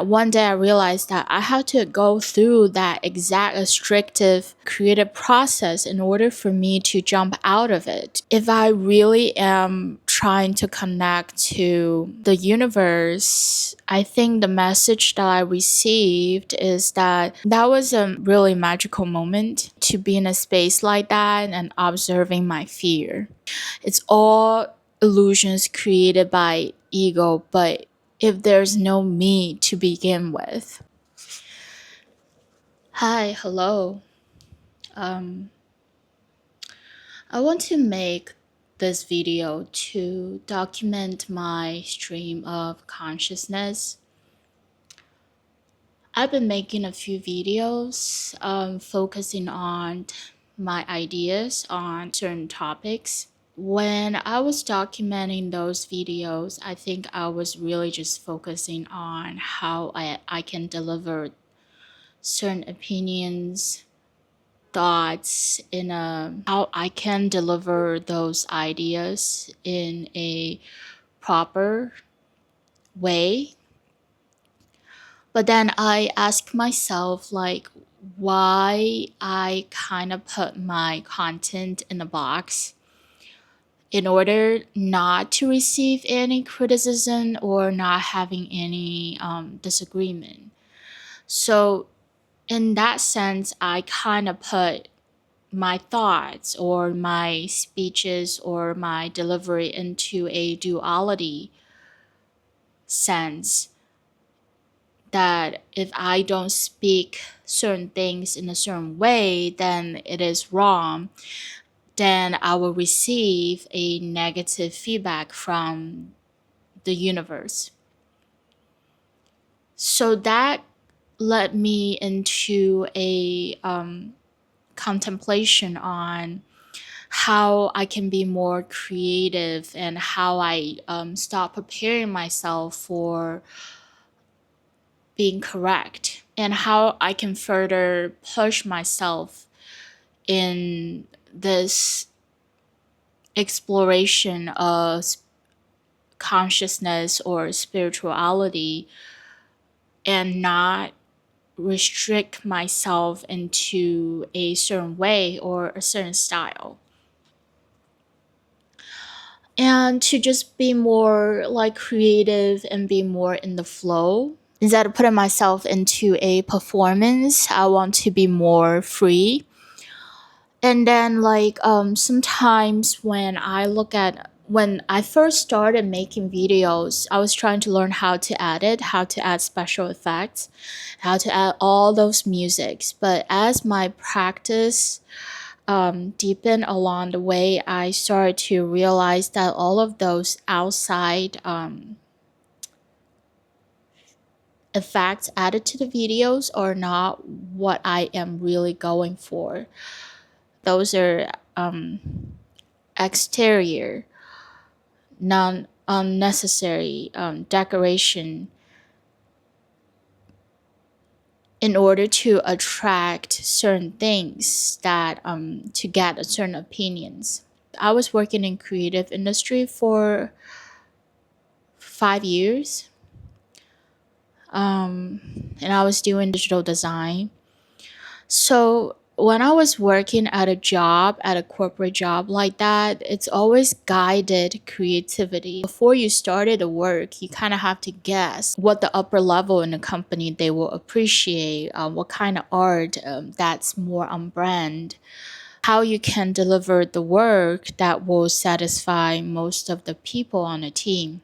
one day I realized that I had to go through that exact restrictive creative process in order for me to jump out of it. If I really am trying to connect to the universe, I think the message that I received is that that was a really magical moment to be in a space like that and observing my fear. It's all illusions created by ego, but if there's no me to begin with. Hi, hello. Um, I want to make this video to document my stream of consciousness. I've been making a few videos focusing on my ideas on certain topics. When I was documenting those videos, I think I was really just focusing on how I can deliver certain opinions, thoughts in a how I can deliver those ideas in a proper way. But then I ask myself like why I kind of put my content in a box in order not to receive any criticism or not having any disagreement. So in that sense, I kind of put my thoughts or my speeches or my delivery into a duality sense, that if I don't speak certain things in a certain way, then it is wrong. Then I will receive a negative feedback from the universe. So that led me into a contemplation on how I can be more creative and how I start preparing myself for being correct, and how I can further push myself in this exploration of consciousness or spirituality and not restrict myself into a certain way or a certain style. And to just be more like creative and be more in the flow. Instead of putting myself into a performance, I want to be more free. And then sometimes when I first started making videos, I was trying to learn how to edit, how to add special effects, how to add all those musics. But as my practice deepened along the way, I started to realize that all of those outside effects added to the videos are not what I am really going for. Those are exterior, non unnecessary decoration in order to attract certain things that to get certain opinions. I was working in creative industry for 5 years, and I was doing digital design. So when I was working at a corporate job like that, it's always guided creativity. Before you started the work, you kind of have to guess what the upper level in the company they will appreciate, what kind of art that's more on brand, how you can deliver the work that will satisfy most of the people on the team.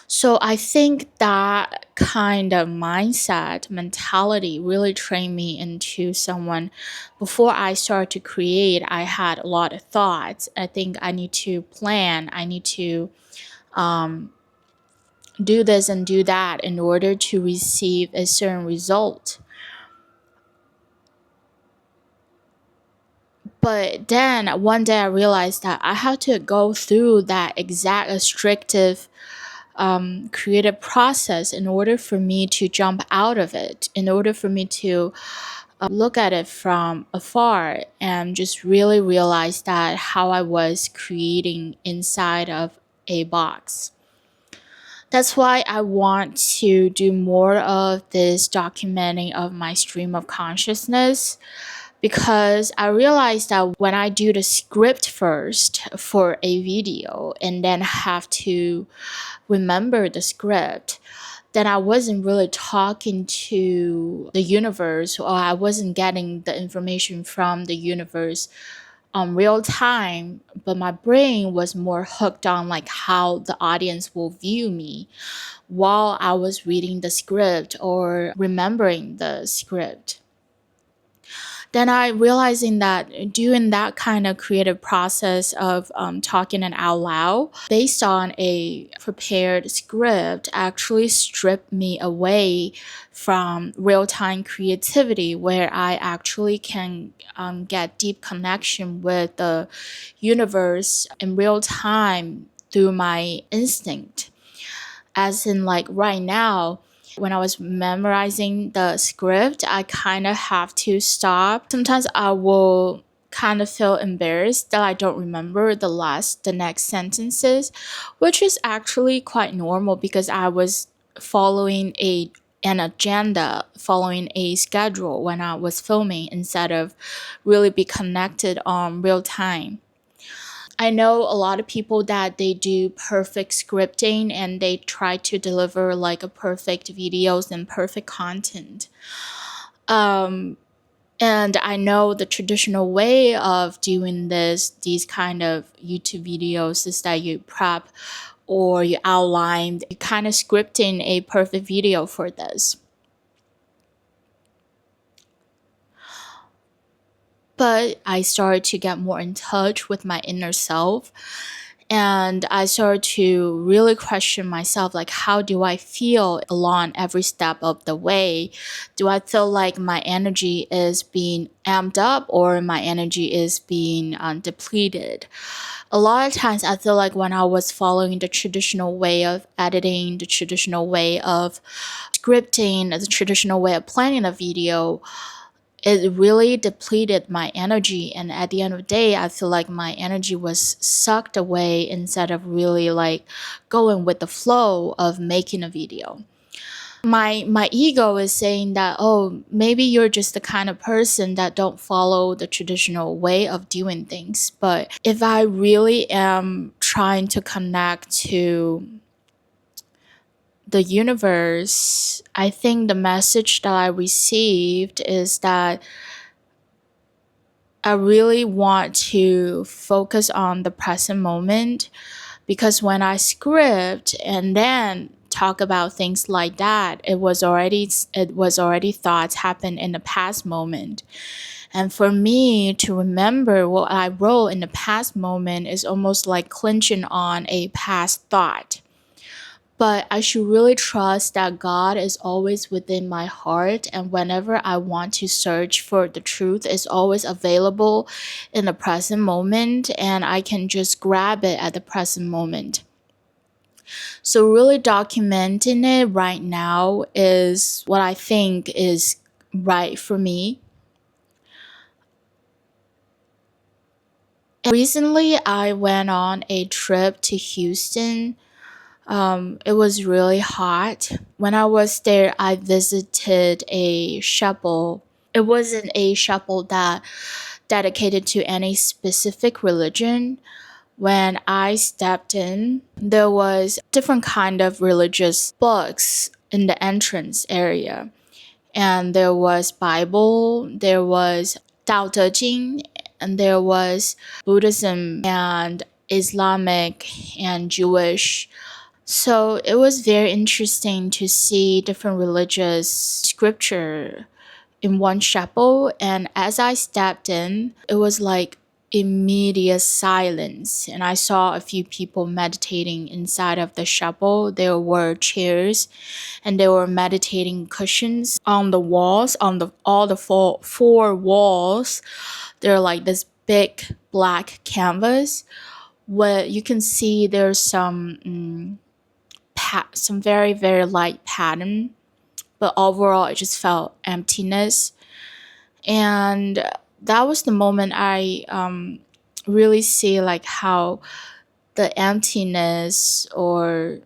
So I think that kind of mindset, mentality really trained me into someone. Before I started to create, I had a lot of thoughts. I think I need to plan. I need to do this and do that in order to receive a certain result. But then one day I realized that I had to go through that exact restrictive creative process in order for me to jump out of it, in order for me to look at it from afar and just really realize that how I was creating inside of a box. That's why I want to do more of this documenting of my stream of consciousness, because I realized that when I do the script first for a video and then have to remember the script, then I wasn't really talking to the universe, or I wasn't getting the information from the universe on real time, but my brain was more hooked on like how the audience will view me while I was reading the script or remembering the script. Then I realizing that doing that kind of creative process of talking it out loud based on a prepared script actually stripped me away from real-time creativity, where I actually can get deep connection with the universe in real time through my instinct. As in, like right now, when I was memorizing the script, I kind of have to stop. Sometimes I will kind of feel embarrassed that I don't remember the next sentences, which is actually quite normal because I was following an agenda, following a schedule when I was filming instead of really be connected on real time. I know a lot of people that they do perfect scripting and they try to deliver like a perfect videos and perfect content. Um, and I know the traditional way of doing these kind of YouTube videos is that you prep or you outline, you kind of scripting a perfect video for this. But I started to get more in touch with my inner self, and I started to really question myself, like how do I feel along every step of the way? Do I feel like my energy is being amped up or my energy is being depleted? A lot of times I feel like when I was following the traditional way of editing, the traditional way of scripting, the traditional way of planning a video, it really depleted my energy, and at the end of the day I feel like my energy was sucked away instead of really like going with the flow of making a video. My ego is saying that, oh, maybe you're just the kind of person that don't follow the traditional way of doing things. But if I really am trying to connect to the universe, I think the message that I received is that I really want to focus on the present moment, because when I script and then talk about things like that, it was already thoughts happened in the past moment. And for me to remember what I wrote in the past moment is almost like clinching on a past thought. But I should really trust that God is always within my heart, and whenever I want to search for the truth, it's always available in the present moment, and I can just grab it at the present moment. So, really documenting it right now is what I think is right for me. Recently, I went on a trip to Houston. It was really hot. When I was there, I visited a chapel. It wasn't a chapel that dedicated to any specific religion. When I stepped in, there was different kind of religious books in the entrance area. And there was Bible, there was Tao Te Ching, and there was Buddhism and Islamic and Jewish. So it was very interesting to see different religious scripture in one chapel. And as I stepped in, it was like immediate silence. And I saw a few people meditating inside of the chapel. There were chairs and there were meditating cushions on the walls, on the all the four walls. They're like this big black canvas where you can see there's some very very light pattern, but overall it just felt emptiness. And that was the moment I really see like how the emptiness or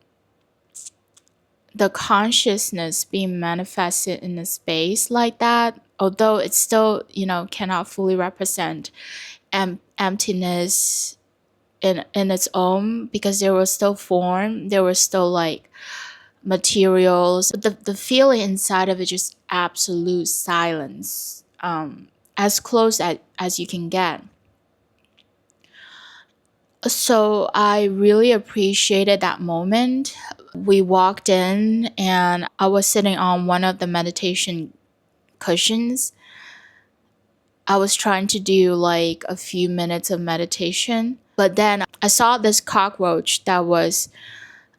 the consciousness being manifested in a space like that, although it still, cannot fully represent emptiness in its own, because there was still form, there was still like materials, but the feeling inside of it just absolute silence, as close as you can get. So I really appreciated that moment. We walked in and I was sitting on one of the meditation cushions. I was trying to do like a few minutes of meditation, but then I saw this cockroach that was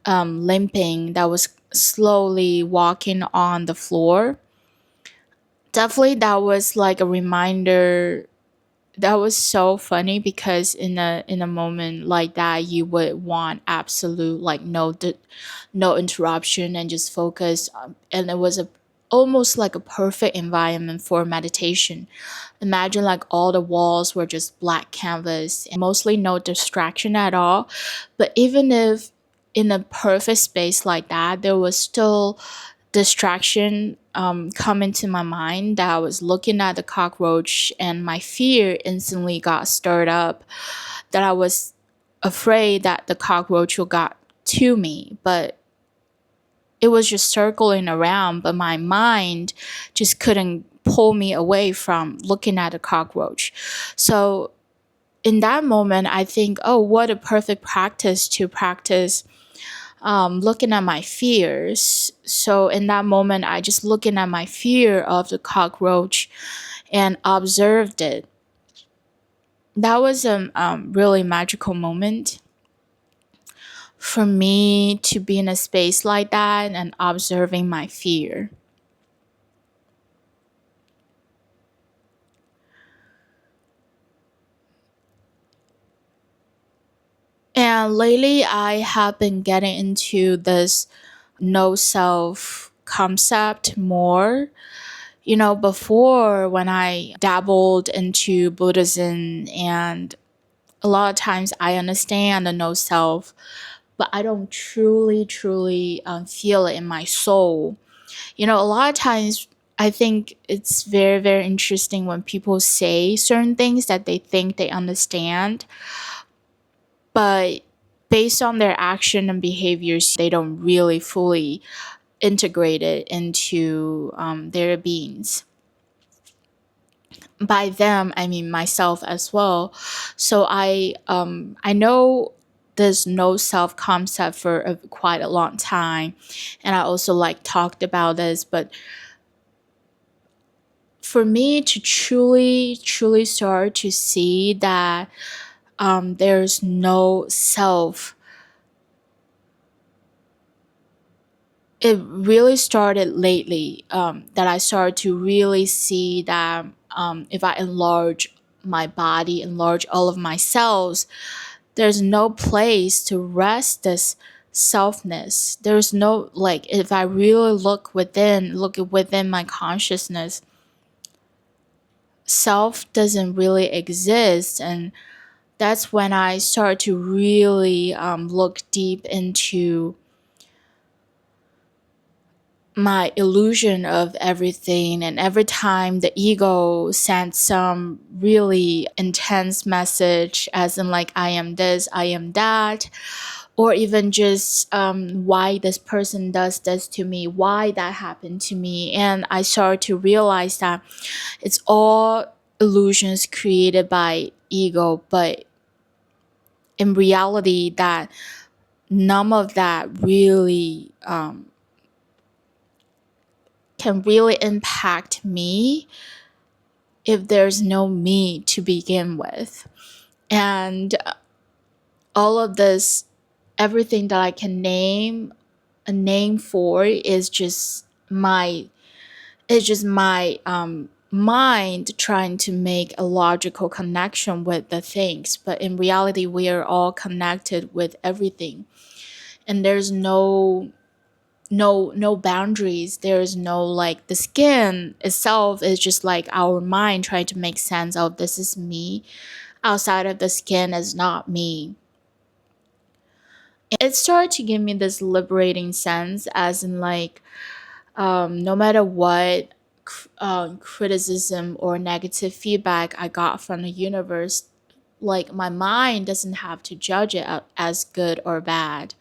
limping, that was slowly walking on the floor. Definitely, that was like a reminder. That was so funny because in a moment like that, you would want absolute like no interruption and just focus. And it was a almost like a perfect environment for meditation. Imagine like all the walls were just black canvas and mostly no distraction at all. But even if in a perfect space like that, there was still distraction come into my mind, that I was looking at the cockroach and my fear instantly got stirred up, that I was afraid that the cockroach will got to me, but it was just circling around, but my mind just couldn't pull me away from looking at the cockroach. So in that moment, I think, oh, what a perfect practice to practice looking at my fears. So in that moment, I just looking at my fear of the cockroach and observed it. That was a really magical moment for me to be in a space like that and observing my fear. And lately, I have been getting into this no self concept more. Before, when I dabbled into Buddhism, and a lot of times I understand the no self, but I don't truly feel it in my soul. A lot of times I think it's very interesting when people say certain things that they think they understand, but based on their action and behaviors, they don't really fully integrate it into their beings. By them, I mean myself as well. So I know there's no self concept for quite a long time, and I also like talked about this, but for me to truly start to see that there's no self, it really started lately, that I started to really see that if I enlarge my body, enlarge all of my cells, there's no place to rest this selfness. There's no, like, if I really look within my consciousness, self doesn't really exist. And that's when I start to really look deep into my illusion of everything. And every time the ego sends some really intense message, as in like, I am this, I am that, or even just why this person does this to me, why that happened to me, and I start to realize that it's all illusions created by ego, but in reality, that none of that really can really impact me if there's no me to begin with. And all of this, everything that I can name a name for, is just my mind trying to make a logical connection with the things. But in reality, we are all connected with everything, and there's no boundaries. There's no, like, the skin itself is just like our mind trying to make sense of, this is me, outside of the skin is not me. It started to give me this liberating sense, as in like, no matter what criticism or negative feedback I got from the universe, like my mind doesn't have to judge it as good or bad.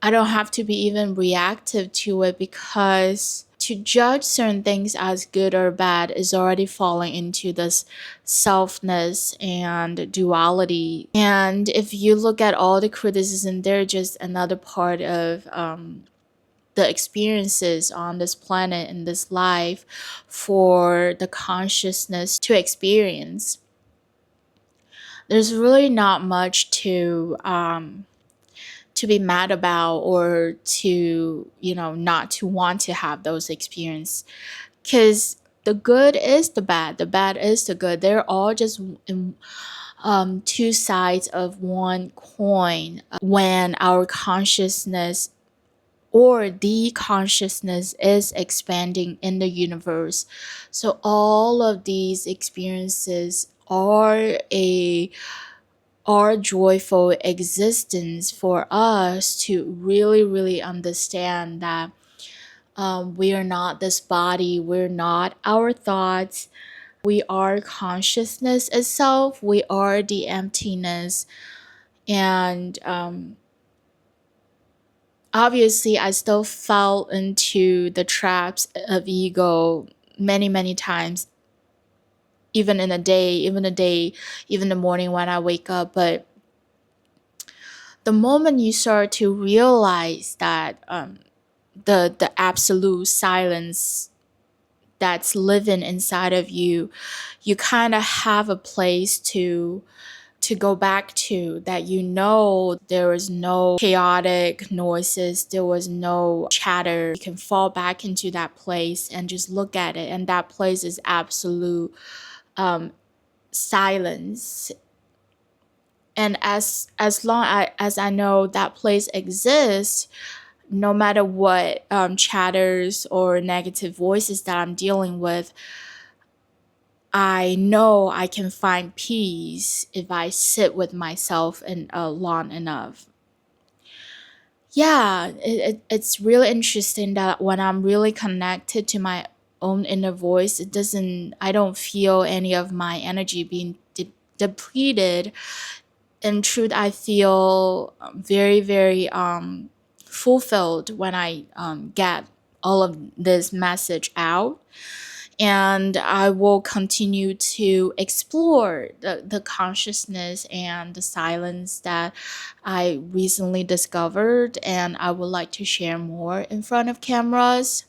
I don't have to be even reactive to it, because to judge certain things as good or bad is already falling into this selfness and duality. And if you look at all the criticism, they're just another part of the experiences on this planet in this life for the consciousness to experience. There's really not much to be mad about, or to, not to want to have those experiences, because the good is the bad is the good. They're all just two sides of one coin. When our consciousness or the consciousness is expanding in the universe, so all of these experiences are joyful existence for us to really, really understand that we are not this body, we're not our thoughts, we are consciousness itself, we are the emptiness. And obviously, I still fell into the traps of ego many, many times, even in the day, even the morning when I wake up. But the moment you start to realize that the absolute silence that's living inside of you, you kind of have a place to go back to, that there was no chaotic noises, there was no chatter. You can fall back into that place and just look at it, and that place is absolute silence. And as long as I know that place exists, no matter what chatters or negative voices that I'm dealing with, I know I can find peace if I sit with myself long enough. Yeah, it's really interesting that when I'm really connected to my own inner voice, I don't feel any of my energy being depleted. In truth, I feel very, very fulfilled when I get all of this message out. And I will continue to explore the consciousness and the silence that I recently discovered, and I would like to share more in front of cameras.